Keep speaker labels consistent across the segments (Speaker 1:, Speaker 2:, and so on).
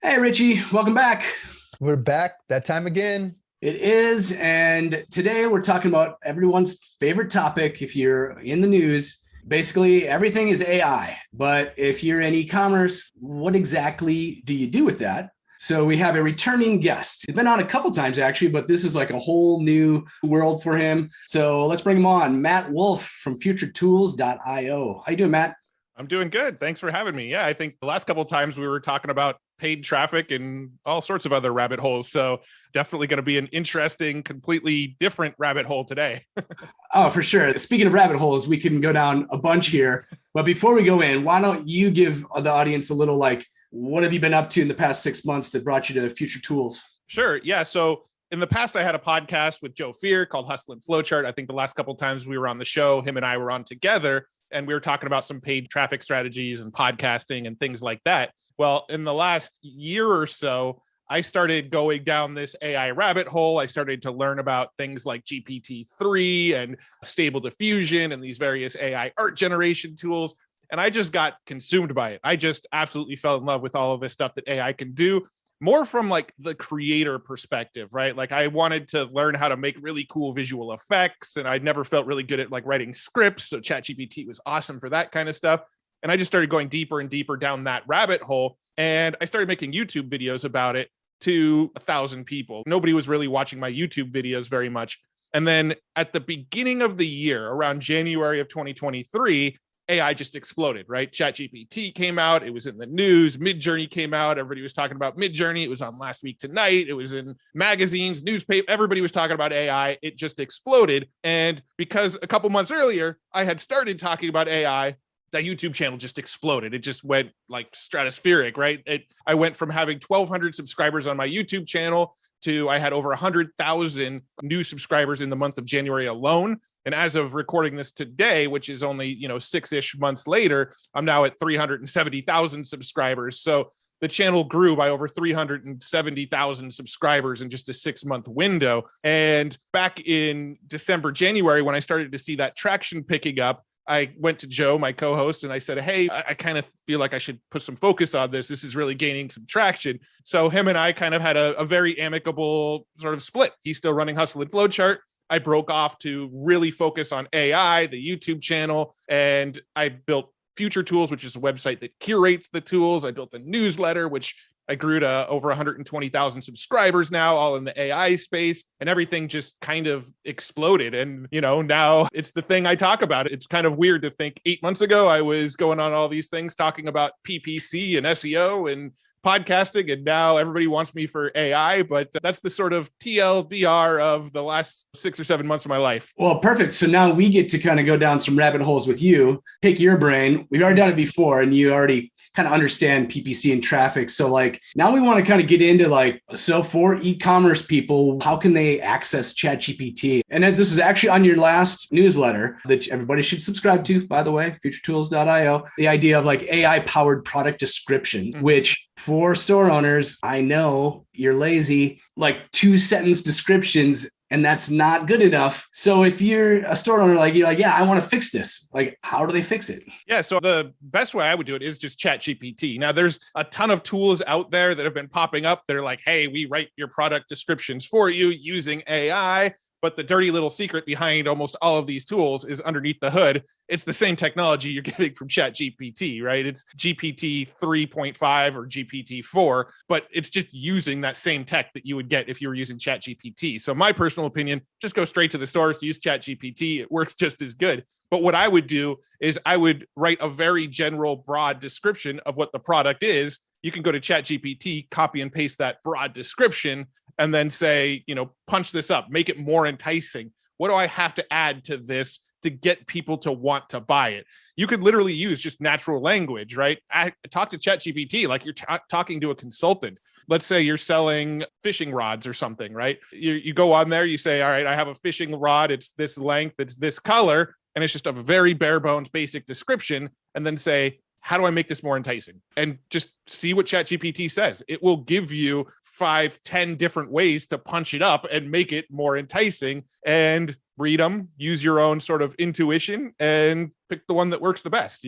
Speaker 1: Hey, Richie, welcome back.
Speaker 2: We're back that time again.
Speaker 1: It is. And today we're talking about everyone's favorite topic. If you're in the news, basically everything is AI. But if you're in e-commerce, what exactly do you do with that? So we have a returning guest. He's been on a couple times actually, but this is like a whole new world for him. So let's bring him on. Matt Wolfe from futuretools.io. How you doing, Matt?
Speaker 3: I'm doing good. Thanks for having me. Yeah, I think the last couple of times we were talking about paid traffic and all sorts of other rabbit holes. So definitely going to be an interesting, completely different rabbit hole today.
Speaker 1: Oh, for sure. Speaking of rabbit holes, we can go down a bunch here. But before we go in, why don't you give the audience a little what have you been up to in the past 6 months that brought you to Future Tools?
Speaker 3: Sure. Yeah. So in the past, I had a podcast with Joe Fear called Hustle and Flowchart. I think the last couple of times we were on the show, him and I were on together, and we were talking about some paid traffic strategies and podcasting and things like that. Well, in the last year or so, I started going down this AI rabbit hole. I started to learn about things like GPT-3 and Stable Diffusion and these various AI art generation tools. And I just got consumed by it. I just absolutely fell in love with all of this stuff that AI can do, more from like the creator perspective, right? Like I wanted to learn how to make really cool visual effects, and I'd never felt really good at like writing scripts. So ChatGPT was awesome for that kind of stuff. And I just started going deeper and deeper down that rabbit hole. And I started making YouTube videos about it to 1,000 people. Nobody was really watching my YouTube videos very much. And then at the beginning of the year, around January of 2023, AI just exploded, right? ChatGPT came out. It was in the news. Midjourney came out. Everybody was talking about Midjourney. It was on Last Week Tonight. It was in magazines, newspaper. Everybody was talking about AI. It just exploded. And because a couple months earlier, I had started talking about AI, that YouTube channel just exploded. It just went like stratospheric, right? I went from having 1,200 subscribers on my YouTube channel to I had over 100,000 new subscribers in the month of January alone. And as of recording this today, which is only, 6-ish months later, I'm now at 370,000 subscribers. So the channel grew by over 370,000 subscribers in just a 6-month window. And back in December, January, when I started to see that traction picking up, I went to Joe, my co-host, and I said, hey, I kind of feel like I should put some focus on this. This is really gaining some traction. So him and I kind of had a very amicable sort of split. He's still running Hustle and Flowchart. I broke off to really focus on AI, the YouTube channel, and I built Future Tools, which is a website that curates the tools. I built a newsletter, which I grew to over 120,000 subscribers now, all in the AI space, and everything just kind of exploded. And, now it's the thing I talk about. It's kind of weird to think 8 months ago, I was going on all these things talking about PPC and SEO and podcasting, and now everybody wants me for AI, but that's the sort of TLDR of the last 6 or 7 months of my life.
Speaker 1: Well, perfect. So now we get to kind of go down some rabbit holes with you, pick your brain. We've already done it before, and you already kind of understand PPC and traffic. So now we want to kind of get into so for e-commerce people, how can they access ChatGPT? And this is actually on your last newsletter that everybody should subscribe to, by the way, futuretools.io. The idea of AI powered product descriptions, which for store owners, I know you're lazy, 2-sentence descriptions, and that's not good enough. So if you're a store owner, yeah, I want to fix this. How do they fix it?
Speaker 3: Yeah. So the best way I would do it is just ChatGPT. Now, there's a ton of tools out there that have been popping up. They're like, hey, we write your product descriptions for you using AI. But the dirty little secret behind almost all of these tools is underneath the hood. It's the same technology you're getting from ChatGPT, right? It's GPT 3.5 or GPT 4, but it's just using that same tech that you would get if you were using ChatGPT. So my personal opinion, just go straight to the source, use ChatGPT. It works just as good. But what I would do is I would write a very general, broad description of what the product is. You can go to ChatGPT, copy and paste that broad description, and then say, punch this up, make it more enticing. What do I have to add to this to get people to want to buy it? You could literally use just natural language, right? Talk to ChatGPT like you're talking to a consultant. Let's say you're selling fishing rods or something, right? You go on there, you say, all right, I have a fishing rod. It's this length, it's this color. And it's just a very bare bones basic description. And then say, how do I make this more enticing? And just see what ChatGPT says. It will give you 5-10 different ways to punch it up and make it more enticing, and read them, use your own sort of intuition, and pick the one that works the best,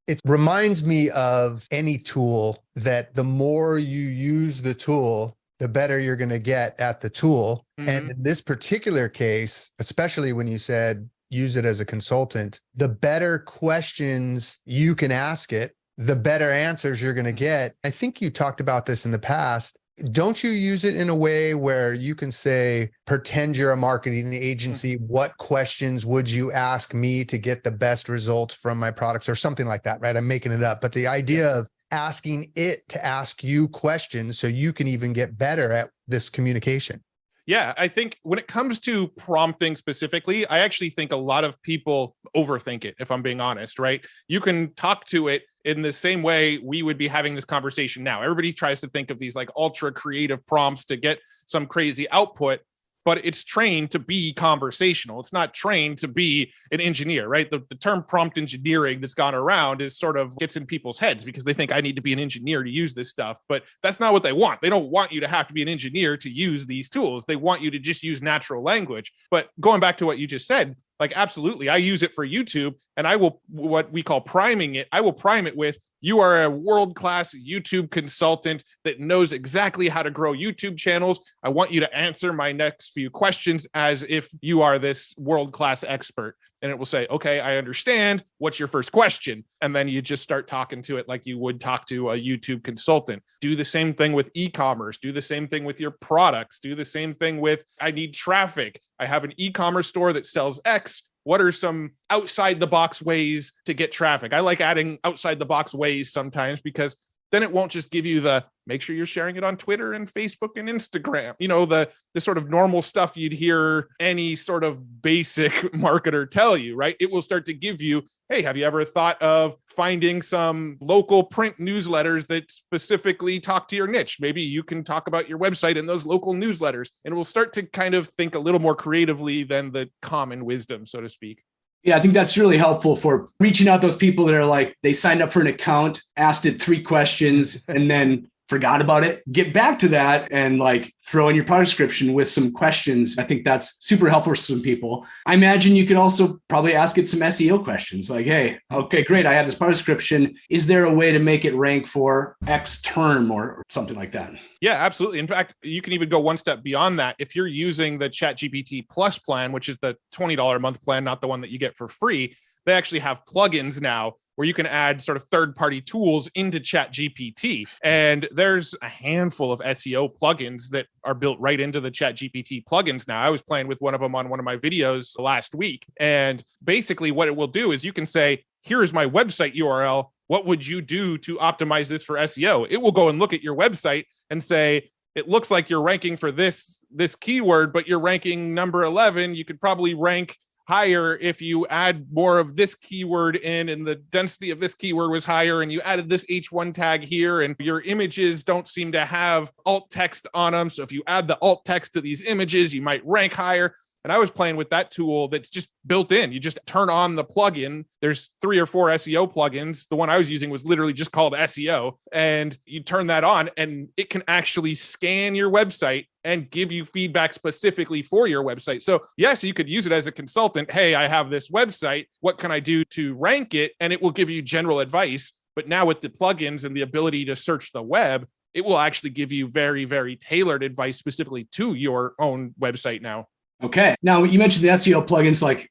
Speaker 2: It reminds me of any tool that the more you use the tool, the better you're going to get at the tool. And in this particular case, especially when you said use it as a consultant, the better questions you can ask it, the better answers you're going to get. I think you talked about this in the past. Don't you use it in a way where you can say, pretend you're a marketing agency. What questions would you ask me to get the best results from my products or something like that, right? I'm making it up. But the idea of asking it to ask you questions so you can even get better at this communication.
Speaker 3: Yeah, I think when it comes to prompting specifically, I actually think a lot of people overthink it, if I'm being honest, right? You can talk to it in the same way we would be having this conversation now. Everybody tries to think of these like ultra creative prompts to get some crazy output, but it's trained to be conversational. It's not trained to be an engineer, right? The term prompt engineering that's gone around is sort of gets in people's heads because they think I need to be an engineer to use this stuff, but that's not what they want. They don't want you to have to be an engineer to use these tools. They want you to just use natural language. But going back to what you just said, like, absolutely, I use it for YouTube, and I will, what we call priming it, I will prime it with, you are a world-class YouTube consultant that knows exactly how to grow YouTube channels. I want you to answer my next few questions as if you are this world-class expert. And it will say, okay, I understand. What's your first question? And then you just start talking to it like you would talk to a YouTube consultant. Do the same thing with e-commerce. Do the same thing with your products. Do the same thing with, I need traffic. I have an e-commerce store that sells X. What are some outside the box ways to get traffic? I like adding outside the box ways sometimes because then it won't just give you the make sure you're sharing it on Twitter and Facebook and Instagram, you know, the sort of normal stuff you'd hear any sort of basic marketer tell you, right? It will start to give you, hey, have you ever thought of finding some local print newsletters that specifically talk to your niche? Maybe you can talk about your website in those local newsletters, and it will start to kind of think a little more creatively than the common wisdom, so to speak.
Speaker 1: Yeah, I think that's really helpful for reaching out those people that are like, they signed up for an account, asked it 3 questions, and then forgot about it. Get back to that and like throw in your product description with some questions. I think that's super helpful for some people. I imagine you could also probably ask it some SEO questions like, hey, okay, great. I have this product description. Is there a way to make it rank for X term or something like that?
Speaker 3: Yeah, absolutely. In fact, you can even go one step beyond that. If you're using the ChatGPT Plus plan, which is the $20 a month plan, not the one that you get for free, they actually have plugins now where you can add sort of third-party tools into ChatGPT. And there's a handful of SEO plugins that are built right into the ChatGPT plugins now. I was playing with one of them on one of my videos last week. And basically what it will do is you can say, here is my website URL. What would you do to optimize this for SEO? It will go and look at your website and say, it looks like you're ranking for this keyword, but you're ranking number 11. You could probably rank higher if you add more of this keyword in, and the density of this keyword was higher, and you added this H1 tag here, and your images don't seem to have alt text on them. So if you add the alt text to these images, you might rank higher. And I was playing with that tool that's just built in. You just turn on the plugin. There's 3 or 4 SEO plugins. The one I was using was literally just called SEO. And you turn that on and it can actually scan your website and give you feedback specifically for your website. So yes, you could use it as a consultant. Hey, I have this website. What can I do to rank it? And it will give you general advice. But now with the plugins and the ability to search the web, it will actually give you very, very tailored advice specifically to your own website now.
Speaker 1: Okay. Now you mentioned the SEO plugins, like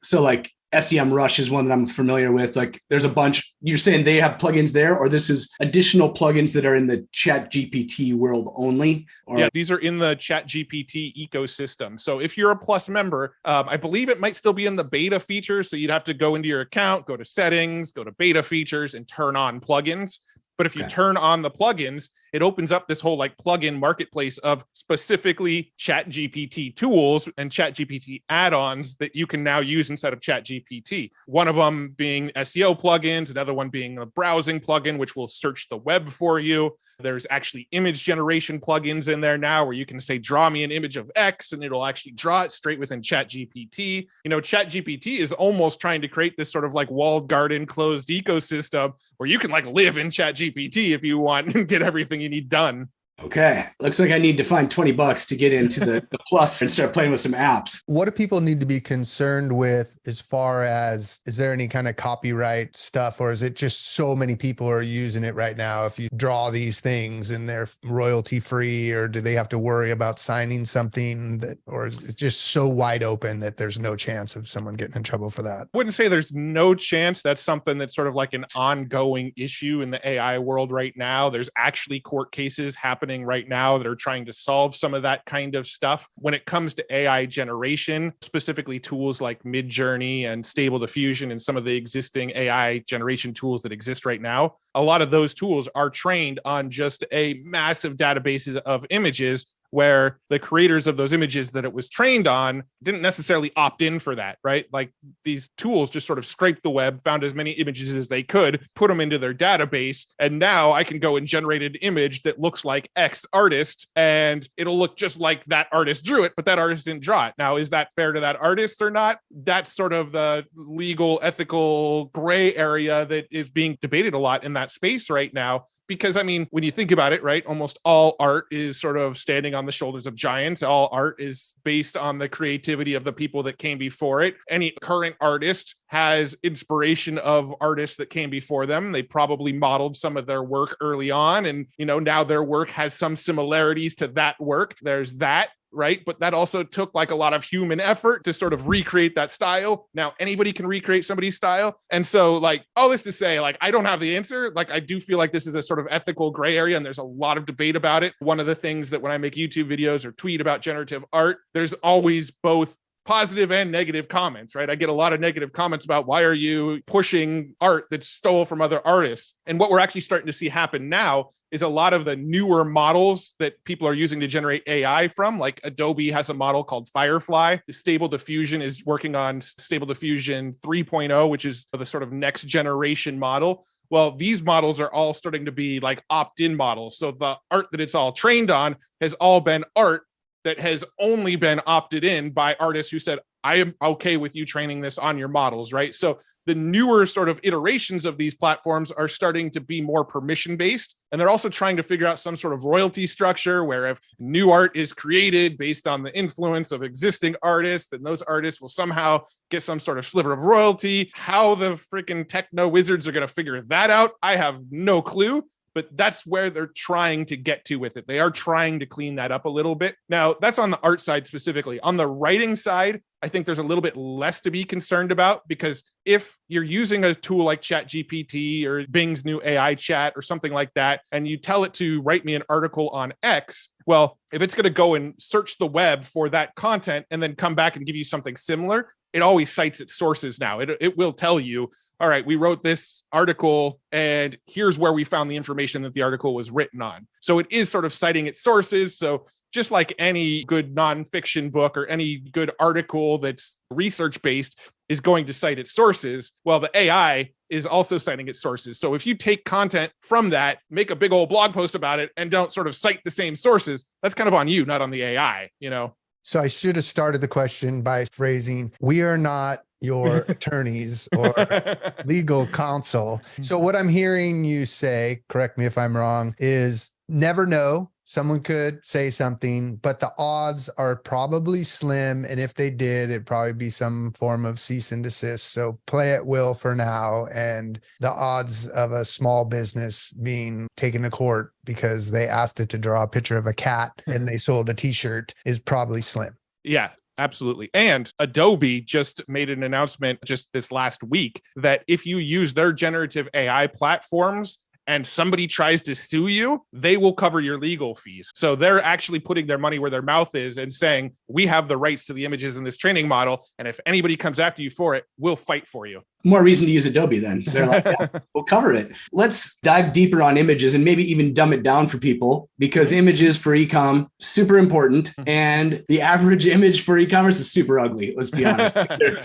Speaker 1: SEMrush is one that I'm familiar with. Like there's a bunch. You're saying they have plugins there, or this is additional plugins that are in the ChatGPT world only? Or...
Speaker 3: Yeah, these are in the ChatGPT ecosystem. So if you're a Plus member, I believe it might still be in the beta features. So you'd have to go into your account, go to settings, go to beta features, and turn on plugins. But if you turn on the plugins, it opens up this whole like plugin marketplace of specifically ChatGPT tools and ChatGPT add-ons that you can now use inside of ChatGPT. One of them being SEO plugins, another one being a browsing plugin, which will search the web for you. There's actually image generation plugins in there now where you can say, draw me an image of X, and it'll actually draw it straight within ChatGPT. You know, ChatGPT is almost trying to create this sort of like walled garden closed ecosystem where you can like live in ChatGPT if you want and get everything you need done.
Speaker 1: Okay. Looks like I need to find $20 to get into the plus and start playing with some apps.
Speaker 2: What do people need to be concerned with as far as, is there any kind of copyright stuff, or is it just so many people are using it right now? If you draw these things and they're royalty free, or do they have to worry about signing something that, or is it just so wide open that there's no chance of someone getting in trouble for that?
Speaker 3: I wouldn't say there's no chance. That's something that's sort of like an ongoing issue in the AI world right now. There's actually court cases happening right now that are trying to solve some of that kind of stuff. When it comes to AI generation, specifically tools like Midjourney and Stable Diffusion and some of the existing AI generation tools that exist right now, a lot of those tools are trained on just a massive database of images, where the creators of those images that it was trained on didn't necessarily opt in for that, right? Like these tools just sort of scraped the web, found as many images as they could, put them into their database. And now I can go and generate an image that looks like X artist, and it'll look just like that artist drew it, but that artist didn't draw it. Now, is that fair to that artist or not? That's sort of the legal, ethical gray area that is being debated a lot in that space right now. Because, I mean, when you think about it, right, almost all art is sort of standing on the shoulders of giants. All art is based on the creativity of the people that came before it. Any current artist has inspiration of artists that came before them. They probably modeled some of their work early on. And, now their work has some similarities to that work. There's that. Right. But that also took like a lot of human effort to sort of recreate that style. Now, anybody can recreate somebody's style. And so like all this to say, like, I don't have the answer. Like, I do feel like this is a sort of ethical gray area, and there's a lot of debate about it. One of the things that when I make YouTube videos or tweet about generative art, there's always both positive and negative comments, right? I get a lot of negative comments about why are you pushing art that's stole from other artists? And what we're actually starting to see happen now is a lot of the newer models that people are using to generate AI from, like Adobe has a model called Firefly. Stable Diffusion is working on Stable Diffusion 3.0, which is the sort of next generation model. Well, these models are all starting to be like opt-in models. So the art that it's all trained on has all been art that has only been opted in by artists who said, I am okay with you training this on your models, right? So the newer sort of iterations of these platforms are starting to be more permission-based. And they're also trying to figure out some sort of royalty structure where if new art is created based on the influence of existing artists, then those artists will somehow get some sort of sliver of royalty. How the freaking techno wizards are going to figure that out, I have no clue. But that's where they're trying to get to with it. They are trying to clean that up a little bit. Now, that's on the art side specifically. On the writing side, I think there's a little bit less to be concerned about, because if you're using a tool like ChatGPT or Bing's new AI chat or something like that, and you tell it to write me an article on X, well, if it's going to go and search the web for that content and then come back and give you something similar, it always cites its sources now. It will tell you, all right, we wrote this article and here's where we found the information that the article was written on. So it is sort of citing its sources. So just like any good nonfiction book or any good article that's research-based is going to cite its sources, well, the AI is also citing its sources. So if you take content from that, make a big old blog post about it, and don't sort of cite the same sources, that's kind of on you, not on the AI,
Speaker 2: So I should have started the question by phrasing, we are not your attorneys or legal counsel. So what I'm hearing you say, correct me if I'm wrong, is never know. Someone could say something, but the odds are probably slim. And if they did, it'd probably be some form of cease and desist. So play at will for now. And the odds of a small business being taken to court because they asked it to draw a picture of a cat and they sold a t-shirt is probably slim.
Speaker 3: Yeah. Absolutely. And Adobe just made an announcement just this last week that if you use their generative AI platforms and somebody tries to sue you, they will cover your legal fees. So they're actually putting their money where their mouth is and saying, we have the rights to the images in this training model. And if anybody comes after you for it, we'll fight for you.
Speaker 1: More reason to use Adobe then. They're like, yeah, we'll cover it. Let's dive deeper on images and maybe even dumb it down for people, because images for e-com, super important. And the average image for e-commerce is super ugly. Let's be honest.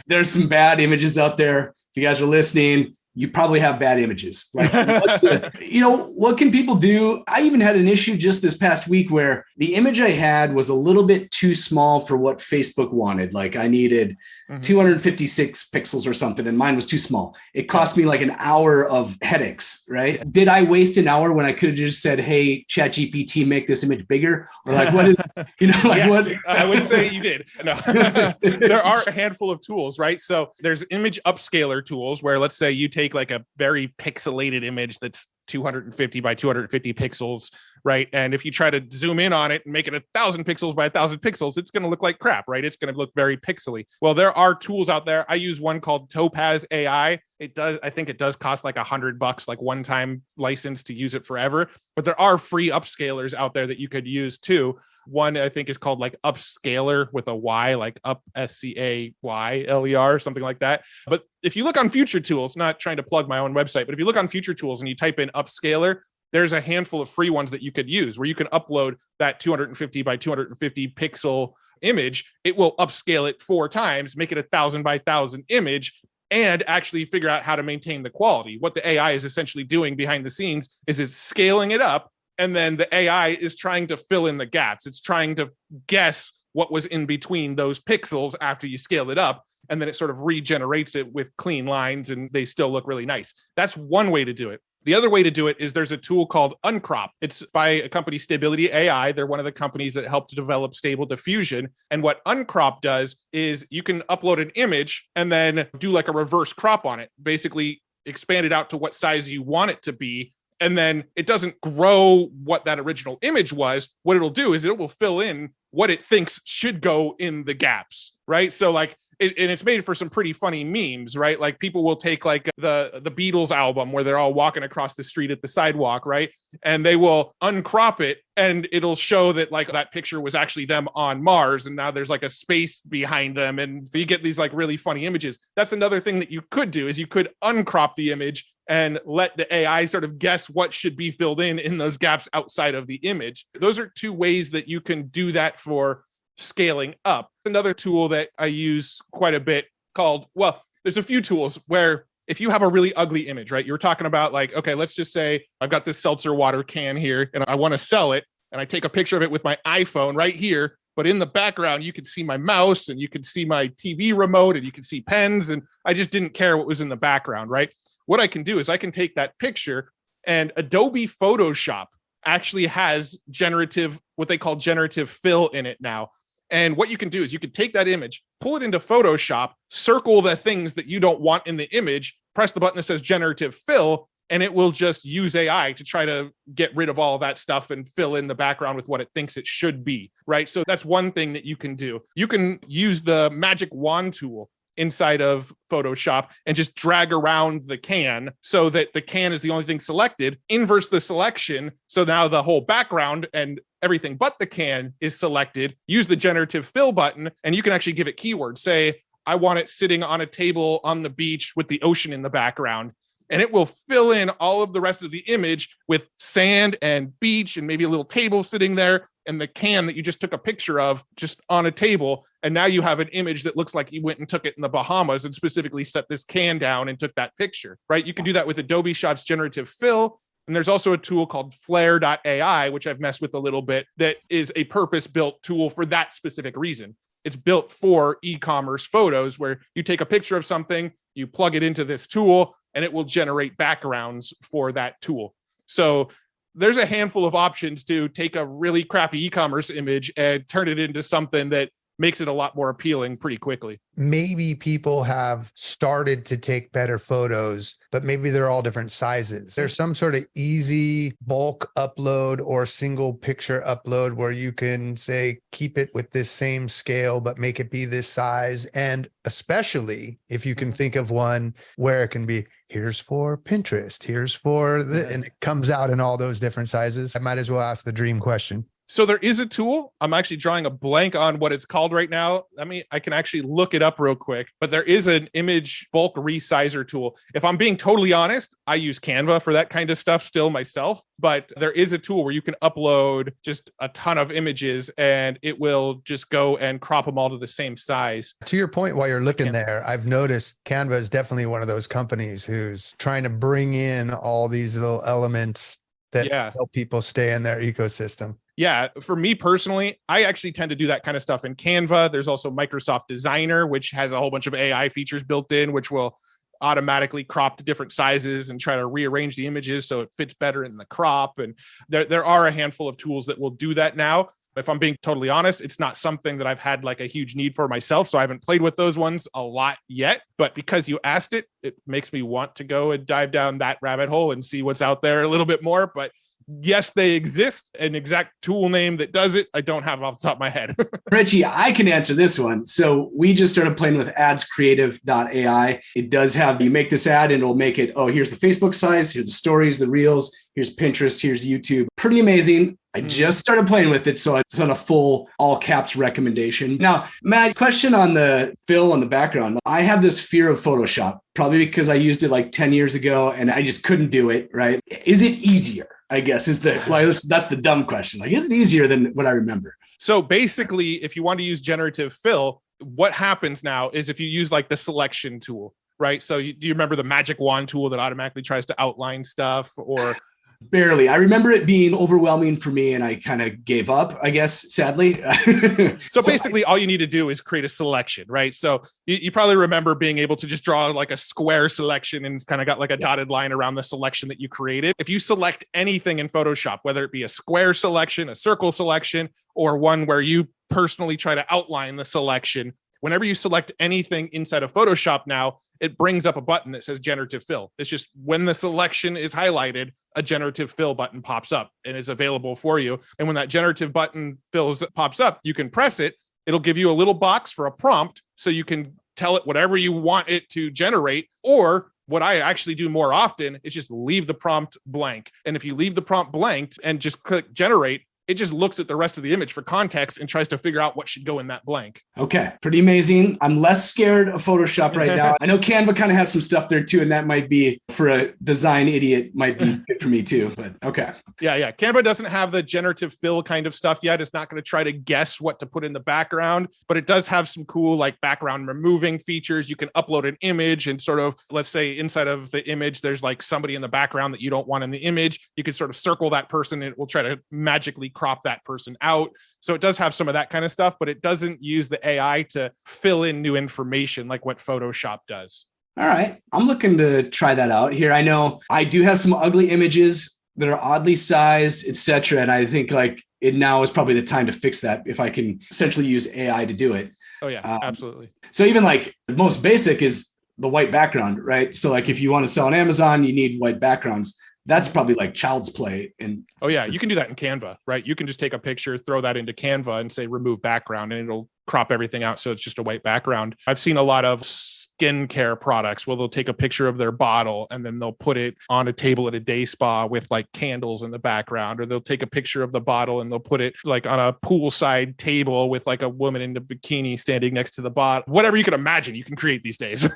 Speaker 1: There's some bad images out there. If you guys are listening, you probably have bad images. Like, what can people do? I even had an issue just this past week where the image I had was a little bit too small for what Facebook wanted. Like I needed 256 pixels or something, and mine was too small. It cost me like an hour of headaches, right? Did I waste an hour when I could have just said, hey, ChatGPT, make this image bigger? Or like, what is,
Speaker 3: yes, I would say you did. No. There are a handful of tools, right? So there's image upscaler tools where let's say you take like a very pixelated image that's 250 by 250 pixels, right? And if you try to zoom in on it and make it 1,000 pixels by 1,000 pixels, it's going to look like crap, right? It's going to look very pixely. Well, there are tools out there. I use one called Topaz AI. I think it does cost like $100, like one-time license to use it forever. But there are free upscalers out there that you could use too. One I think is called like Upscaler with a Y, like up SCAYLER, something like that. But if you look on Future Tools, not trying to plug my own website, but if you look on Future Tools and you type in Upscaler, there's a handful of free ones that you could use where you can upload that 250 by 250 pixel image. It will upscale it 4 times, make it 1,000 by 1,000 image, and actually figure out how to maintain the quality. What the AI is essentially doing behind the scenes is it's scaling it up, and then the AI is trying to fill in the gaps. It's trying to guess what was in between those pixels after you scale it up, and then it sort of regenerates it with clean lines, and they still look really nice. That's one way to do it. The other way to do it is there's a tool called Uncrop. It's by a company, Stability AI. They're one of the companies that helped to develop Stable Diffusion. And what Uncrop does is you can upload an image and then do like a reverse crop on it, basically expand it out to what size you want it to be. And then it doesn't grow what that original image was. What it'll do is it will fill in what it thinks should go in the gaps, right? So like, and it's made for some pretty funny memes, right? Like people will take like the Beatles album where they're all walking across the street at the sidewalk, right? And they will uncrop it and it'll show that like that picture was actually them on Mars. And now there's like a space behind them. And you get these like really funny images. That's another thing that you could do is you could uncrop the image and let the AI sort of guess what should be filled in those gaps outside of the image. Those are 2 ways that you can do that for scaling up. Another tool that I use quite a bit there's a few tools where if you have a really ugly image, right? You were talking about like, okay, let's just say I've got this seltzer water can here and I want to sell it. And I take a picture of it with my iPhone right here. But in the background, you can see my mouse and you can see my TV remote and you can see pens. And I just didn't care what was in the background, right? What I can do is I can take that picture, and Adobe Photoshop actually has what they call generative fill in it now. And what you can do is you can take that image, pull it into Photoshop, circle the things that you don't want in the image, press the button that says generative fill, and it will just use AI to try to get rid of all of that stuff and fill in the background with what it thinks it should be, right? So that's one thing that you can do. You can use the magic wand tool inside of Photoshop and just drag around the can so that the can is the only thing selected, inverse the selection. So now the whole background and everything but the can is selected. Use the generative fill button and you can actually give it keywords. Say, I want it sitting on a table on the beach with the ocean in the background. And it will fill in all of the rest of the image with sand and beach and maybe a little table sitting there and the can that you just took a picture of just on a table. And now you have an image that looks like you went and took it in the Bahamas and specifically set this can down and took that picture, right? You can do that with Adobe Shop's generative fill. And there's also a tool called Flare.ai, which I've messed with a little bit, that is a purpose-built tool for that specific reason. It's built for e-commerce photos where you take a picture of something, you plug it into this tool, and it will generate backgrounds for that tool. So there's a handful of options to take a really crappy e-commerce image and turn it into something that makes it a lot more appealing pretty quickly.
Speaker 2: Maybe people have started to take better photos, but maybe they're all different sizes. There's some sort of easy bulk upload or single picture upload where you can say, keep it with this same scale, but make it be this size. And especially if you can think of one where it can be, here's for Pinterest, here's for and it comes out in all those different sizes. I might as well ask the dream question.
Speaker 3: So there is a tool. I'm actually drawing a blank on what it's called right now. I can actually look it up real quick, but there is an image bulk resizer tool. If I'm being totally honest, I use Canva for that kind of stuff still myself, but there is a tool where you can upload just a ton of images and it will just go and crop them all to the same size.
Speaker 2: To your point, while you're looking there, I've noticed Canva is definitely one of those companies who's trying to bring in all these little elements that help people stay in their ecosystem.
Speaker 3: Yeah, for me personally, I actually tend to do that kind of stuff in Canva. There's also Microsoft Designer, which has a whole bunch of AI features built in, which will automatically crop to different sizes and try to rearrange the images so it fits better in the crop. And there are a handful of tools that will do that now. If I'm being totally honest, it's not something that I've had like a huge need for myself. So I haven't played with those ones a lot yet. But because you asked it, it makes me want to go and dive down that rabbit hole and see what's out there a little bit more. But yes, they exist. An exact tool name that does it, I don't have off the top of my head.
Speaker 1: Richie, I can answer this one. So we just started playing with adscreative.ai. It does have, you make this ad and it'll make it, oh, here's the Facebook size, here's the stories, the reels, here's Pinterest, here's YouTube. Pretty amazing. I just started playing with it, so it's on a full all caps recommendation. Now, Matt, question on the fill on the background. I have this fear of Photoshop, probably because I used it like 10 years ago and I just couldn't do it, right? Is it easier? I guess is that's the dumb question. Like, is it easier than what I remember?
Speaker 3: So basically, if you want to use generative fill, what happens now is if you use like the selection tool, right? So do you remember the magic wand tool that automatically tries to outline stuff or...
Speaker 1: Barely. I remember it being overwhelming for me and I kind of gave up, I guess, sadly.
Speaker 3: So basically all you need to do is create a selection, right? So you probably remember being able to just draw like a square selection and it's kind of got like a dotted line around the selection that you created. If you select anything in Photoshop, whether it be a square selection, a circle selection, or one where you personally try to outline the selection, whenever you select anything inside of Photoshop now, it brings up a button that says generative fill. It's just when the selection is highlighted, a generative fill button pops up and is available for you. And when that generative button pops up, you can press it. It'll give you a little box for a prompt so you can tell it whatever you want it to generate. Or what I actually do more often is just leave the prompt blank. And if you leave the prompt blank and just click generate, it just looks at the rest of the image for context and tries to figure out what should go in that blank.
Speaker 1: Okay, pretty amazing. I'm less scared of Photoshop right now. I know Canva kind of has some stuff there too, and that might be, for a design idiot, might be good for me too, but okay.
Speaker 3: Yeah. Canva doesn't have the generative fill kind of stuff yet. It's not going to try to guess what to put in the background, but it does have some cool like background removing features. You can upload an image and sort of, let's say inside of the image, there's like somebody in the background that you don't want in the image. You can sort of circle that person and it will try to magically crop that person out. So it does have some of that kind of stuff, but it doesn't use the AI to fill in new information like what Photoshop does.
Speaker 1: All right. I'm looking to try that out here. I know I do have some ugly images that are oddly sized, etc. And I think like it now is probably the time to fix that if I can essentially use AI to do it.
Speaker 3: Oh yeah, absolutely.
Speaker 1: So even like the most basic is the white background, right? So like if you want to sell on Amazon, you need white backgrounds. That's probably like child's play. And
Speaker 3: oh yeah, you can do that in Canva, right? You can just take a picture, throw that into Canva and say remove background and it'll crop everything out so it's just a white background. I've seen a lot of skincare products where they'll take a picture of their bottle and then they'll put it on a table at a day spa with like candles in the background, or they'll take a picture of the bottle and they'll put it like on a poolside table with like a woman in a bikini standing next to the bottle. Whatever you can imagine, you can create these days.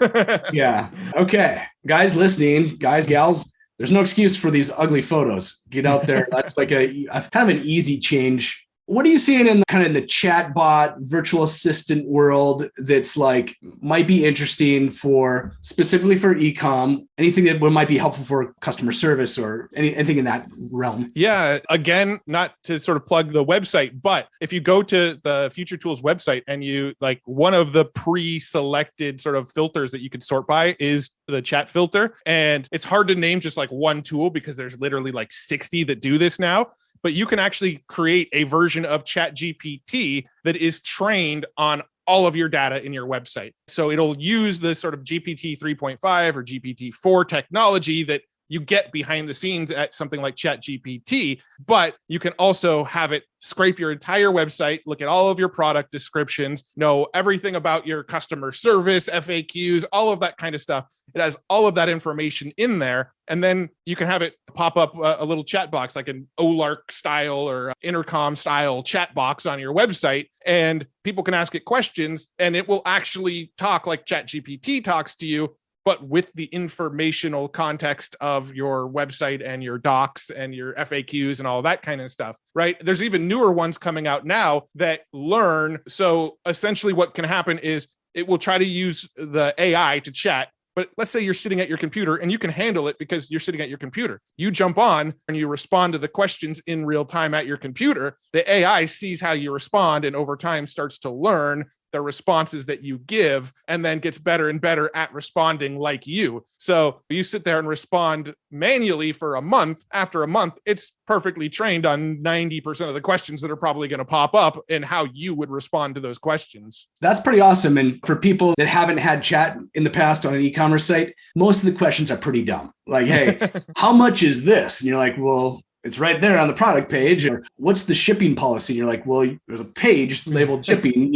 Speaker 1: Yeah. Okay. Guys listening, guys, gals, there's no excuse for these ugly photos. Get out there. That's like a kind of an easy change. What are you seeing in kind of in the chat bot virtual assistant world that's like might be interesting for specifically for e-com? Anything that might be helpful for customer service or anything in that realm?
Speaker 3: Yeah, again, not to sort of plug the website, but if you go to the Future Tools website and you like one of the pre-selected sort of filters that you could sort by is the chat filter. And it's hard to name just like one tool because there's literally like 60 that do this now. But you can actually create a version of ChatGPT that is trained on all of your data in your website. So it'll use the sort of GPT 3.5 or GPT 4 technology that you get behind the scenes at something like ChatGPT, but you can also have it scrape your entire website, look at all of your product descriptions, know everything about your customer service, FAQs, all of that kind of stuff. It has all of that information in there. And then you can have it pop up a little chat box, like an OLARC style or intercom style chat box on your website. And people can ask it questions and it will actually talk like ChatGPT talks to you, but with the informational context of your website and your docs and your FAQs and all that kind of stuff, right? There's even newer ones coming out now that learn. So essentially what can happen is it will try to use the AI to chat. But let's say you're sitting at your computer and you can handle it because you're sitting at your computer. You jump on and you respond to the questions in real time at your computer. The AI sees how you respond and over time starts to learn the responses that you give and then gets better and better at responding like you. So you sit there and respond manually for a month. After a month, it's perfectly trained on 90% of the questions that are probably going to pop up and how you would respond to those questions.
Speaker 1: That's pretty awesome. And for people that haven't had chat in the past on an e-commerce site, most of the questions are pretty dumb. Like, hey, how much is this? And you're like, well, it's right there on the product page. Or what's the shipping policy? And you're like, well, there's a page labeled shipping,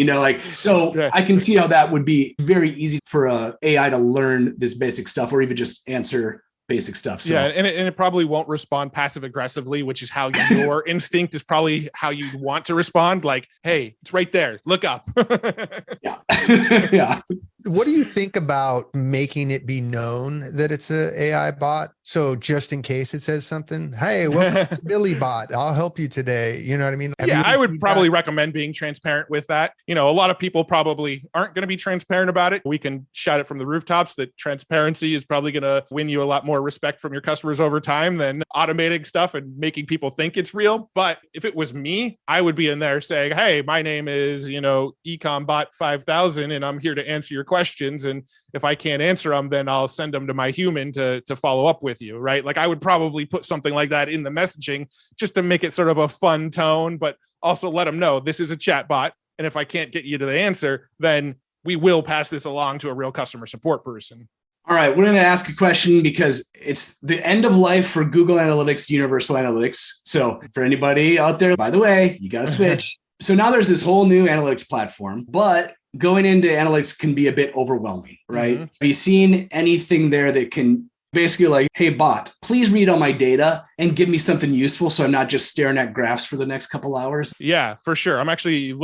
Speaker 1: so
Speaker 3: Yeah.
Speaker 1: I can see how that would be very easy for a AI to learn this basic stuff or even just answer basic stuff. So.
Speaker 3: Yeah, and it probably won't respond passive aggressively, which is how your instinct is probably how you want to respond. Like, hey, it's right there. Look up.
Speaker 1: Yeah. Yeah.
Speaker 2: What do you think about making it be known that it's an AI bot? So just in case it says something, hey, welcome to Billy Bot. I'll help you today. You know what I mean?
Speaker 3: Yeah, I would probably recommend being transparent with that. A lot of people probably aren't going to be transparent about it. We can shout it from the rooftops that transparency is probably going to win you a lot more respect from your customers over time than automating stuff and making people think it's real. But if it was me, I would be in there saying, hey, my name is, EcomBot 5000 and I'm here to answer your questions. And if I can't answer them, then I'll send them to my human to follow up with you, right? Like I would probably put something like that in the messaging just to make it sort of a fun tone, but also let them know this is a chat bot. And if I can't get you to the answer, then we will pass this along to a real customer support person.
Speaker 1: All right, we're going to ask a question because it's the end of life for Google Analytics, Universal Analytics. So for anybody out there, by the way, you got to switch. So now there's this whole new analytics platform, but going into analytics can be a bit overwhelming, right? Have you seen anything there that can basically like, hey, bot, please read all my data and give me something useful so I'm not just staring at graphs for the next couple hours?
Speaker 3: Yeah, for sure. I'm actually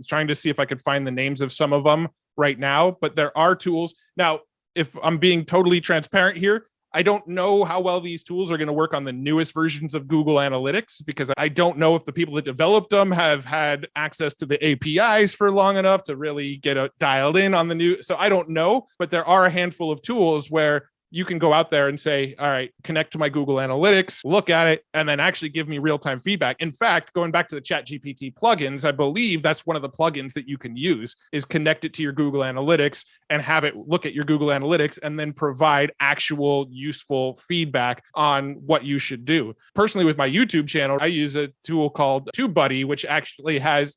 Speaker 3: trying to see if I could find the names of some of them right now, but there are tools. Now, if I'm being totally transparent here, I don't know how well these tools are going to work on the newest versions of Google Analytics because I don't know if the people that developed them have had access to the APIs for long enough to really get dialed in on the new. So I don't know, but there are a handful of tools where you can go out there and say, all right, connect to my Google Analytics, look at it, and then actually give me real-time feedback. In fact, going back to the ChatGPT plugins, I believe that's one of the plugins that you can use is connect it to your Google Analytics and have it look at your Google Analytics and then provide actual useful feedback on what you should do. Personally, with my YouTube channel, I use a tool called TubeBuddy, which actually has,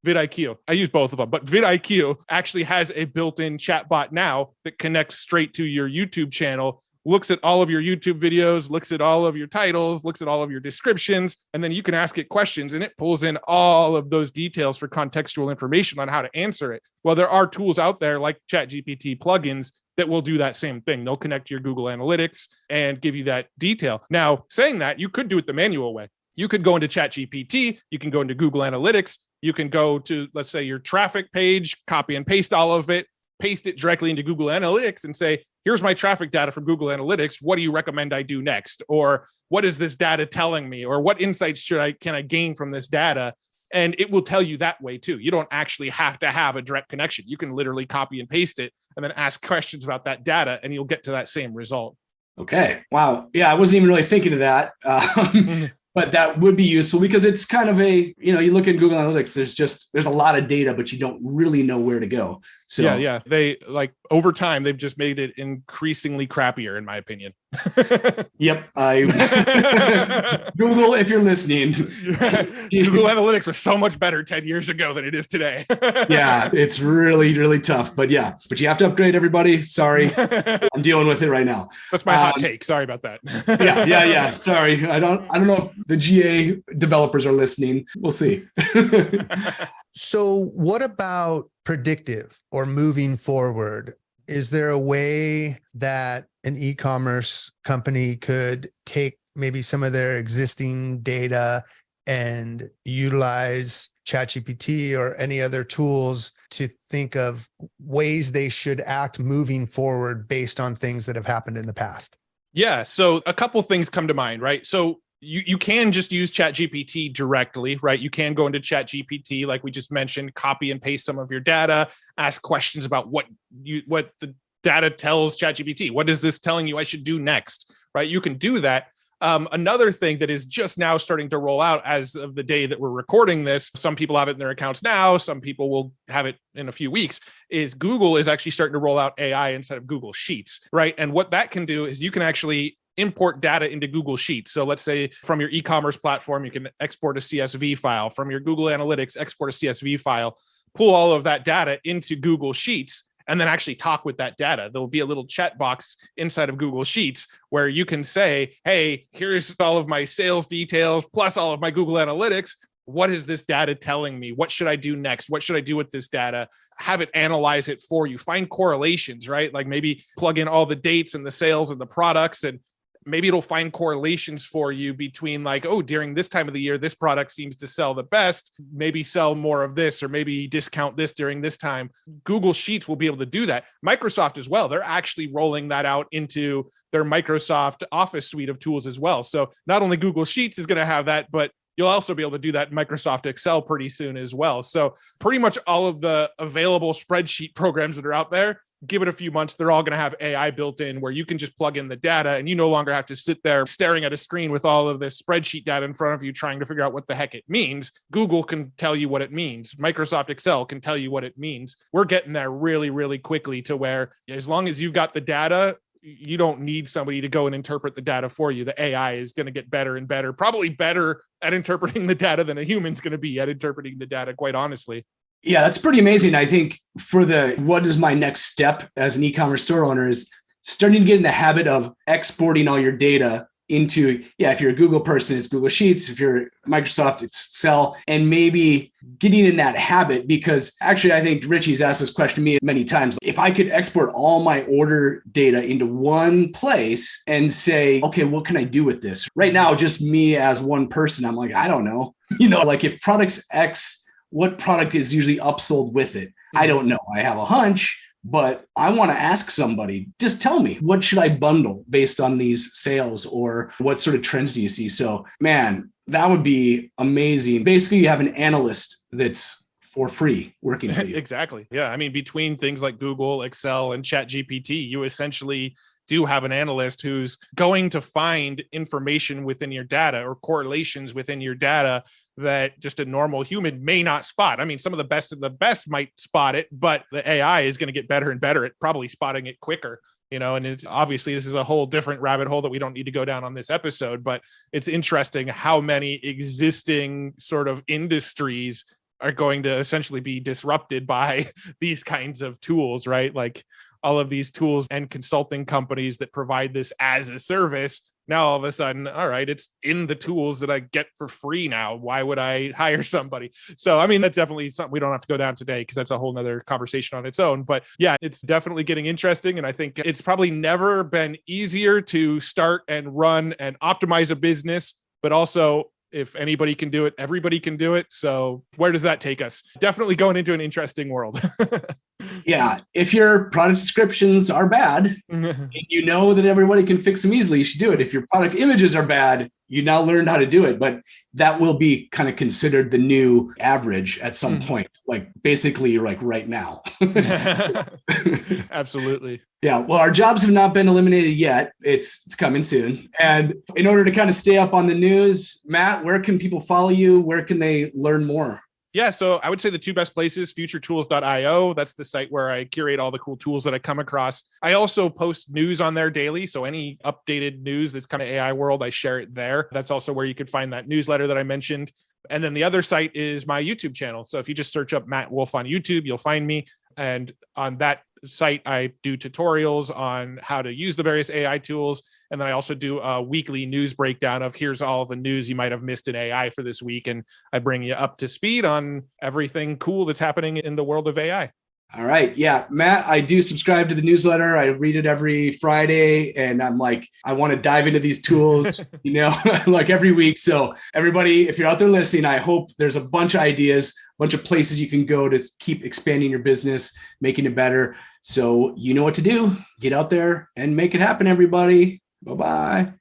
Speaker 3: vidIQ. I use both of them, but vidIQ actually has a built-in chatbot now that connects straight to your YouTube channel, looks at all of your YouTube videos, looks at all of your titles, looks at all of your descriptions, and then you can ask it questions and it pulls in all of those details for contextual information on how to answer it. Well, there are tools out there like ChatGPT plugins that will do that same thing. They'll connect to your Google Analytics and give you that detail. Now, saying that, you could do it the manual way. You could go into ChatGPT, you can go into Google Analytics, you can go to, let's say, your traffic page, copy and paste all of it, paste it directly into Google Analytics and say, here's my traffic data from Google Analytics. What do you recommend I do next? Or what is this data telling me? Or what insights can I gain from this data? And it will tell you that way too. You don't actually have to have a direct connection. You can literally copy and paste it and then ask questions about that data and you'll get to that same result.
Speaker 1: Okay. Wow. Yeah, I wasn't even really thinking of that. But that would be useful because it's kind of you look at Google Analytics, there's a lot of data, but you don't really know where to go. So
Speaker 3: yeah. They over time, they've just made it increasingly crappier, in my opinion.
Speaker 1: Yep. Google, if you're listening.
Speaker 3: Google Analytics was so much better 10 years ago than it is today.
Speaker 1: Yeah, it's really, really tough. But yeah, but you have to upgrade, everybody. Sorry. I'm dealing with it right now.
Speaker 3: That's my hot take. Sorry about that.
Speaker 1: Yeah. Sorry. I don't know if the GA developers are listening. We'll see.
Speaker 2: So what about predictive or moving forward? Is there a way that an e-commerce company could take maybe some of their existing data and utilize ChatGPT or any other tools to think of ways they should act moving forward based on things that have happened in the past?
Speaker 3: Yeah. So a couple things come to mind, right? So you can just use ChatGPT directly, right? You can go into ChatGPT, like we just mentioned, copy and paste some of your data, ask questions about what the data tells ChatGPT. What is this telling you I should do next, right? You can do that. Another thing that is just now starting to roll out as of the day that we're recording this, some people have it in their accounts now, some people will have it in a few weeks, is Google is actually starting to roll out AI instead of Google Sheets, right? And what that can do is you can actually import data into Google Sheets. So let's say from your e-commerce platform, you can export a CSV file. From your Google Analytics, export a CSV file, pull all of that data into Google Sheets, and then actually talk with that data. There'll be a little chat box inside of Google Sheets where you can say, hey, here's all of my sales details, plus all of my Google Analytics. What is this data telling me? What should I do next? What should I do with this data? Have it analyze it for you. Find correlations, right? Like maybe plug in all the dates and the sales and the products, and maybe it'll find correlations for you between like, oh, during this time of the year, this product seems to sell the best, maybe sell more of this, or maybe discount this during this time. Google Sheets will be able to do that. Microsoft as well. They're actually rolling that out into their Microsoft Office suite of tools as well. So not only Google Sheets is going to have that, but you'll also be able to do that in Microsoft Excel pretty soon as well. So pretty much all of the available spreadsheet programs that are out there, give it a few months, they're all going to have AI built in where you can just plug in the data and you no longer have to sit there staring at a screen with all of this spreadsheet data in front of you trying to figure out what the heck it means. Google can tell you what it means. Microsoft Excel can tell you what it means. We're getting there really, really quickly to where as long as you've got the data, you don't need somebody to go and interpret the data for you. The AI is going to get better and better, probably better at interpreting the data than a human's going to be at interpreting the data, quite honestly.
Speaker 1: Yeah, that's pretty amazing. I think for what is my next step as an e-commerce store owner is starting to get in the habit of exporting all your data into, if you're a Google person, it's Google Sheets. If you're Microsoft, it's Excel, and maybe getting in that habit, because actually I think Richie's asked this question to me many times. If I could export all my order data into one place and say, okay, what can I do with this? Right now, just me as one person, I'm like, I don't know. Like if products X, what product is usually upsold with it? I don't know. I have a hunch, but I want to ask somebody, just tell me, what should I bundle based on these sales, or what sort of trends do you see? So, man, that would be amazing. Basically, you have an analyst that's for free working for you.
Speaker 3: Exactly. Yeah. I mean, between things like Google, Excel, and ChatGPT, you essentially do have an analyst who's going to find information within your data or correlations within your data that just a normal human may not spot. I mean, some of the best might spot it, but the AI is going to get better and better at probably spotting it quicker. And it's obviously this is a whole different rabbit hole that we don't need to go down on this episode, but it's interesting how many existing sort of industries are going to essentially be disrupted by these kinds of tools, right? Like all of these tools and consulting companies that provide this as a service. Now, all of a sudden, all right, it's in the tools that I get for free now. Why would I hire somebody? So, I mean, that's definitely something we don't have to go down today because that's a whole nother conversation on its own. But yeah, it's definitely getting interesting. And I think it's probably never been easier to start and run and optimize a business, but also if anybody can do it, everybody can do it. So where does that take us? Definitely going into an interesting world.
Speaker 1: Yeah. If your product descriptions are bad, and you know that everybody can fix them easily, you should do it. If your product images are bad, you now learned how to do it. But that will be kind of considered the new average at some point, like basically like right now.
Speaker 3: Absolutely.
Speaker 1: Yeah. Well, our jobs have not been eliminated yet. It's coming soon. And in order to kind of stay up on the news, Matt, where can people follow you? Where can they learn more?
Speaker 3: Yeah, so I would say the two best places, futuretools.io. That's the site where I curate all the cool tools that I come across. I also post news on there daily. So any updated news that's kind of AI world, I share it there. That's also where you could find that newsletter that I mentioned. And then the other site is my YouTube channel. So if you just search up Matt Wolfe on YouTube, you'll find me. And on that site, I do tutorials on how to use the various AI tools. And then I also do a weekly news breakdown of here's all the news you might have missed in AI for this week. And I bring you up to speed on everything cool that's happening in the world of AI.
Speaker 1: All right. Yeah, Matt, I do subscribe to the newsletter. I read it every Friday and I'm like, I want to dive into these tools, like every week. So everybody, if you're out there listening, I hope there's a bunch of ideas, a bunch of places you can go to keep expanding your business, making it better. So you know what to do. Get out there and make it happen, everybody. Bye-bye.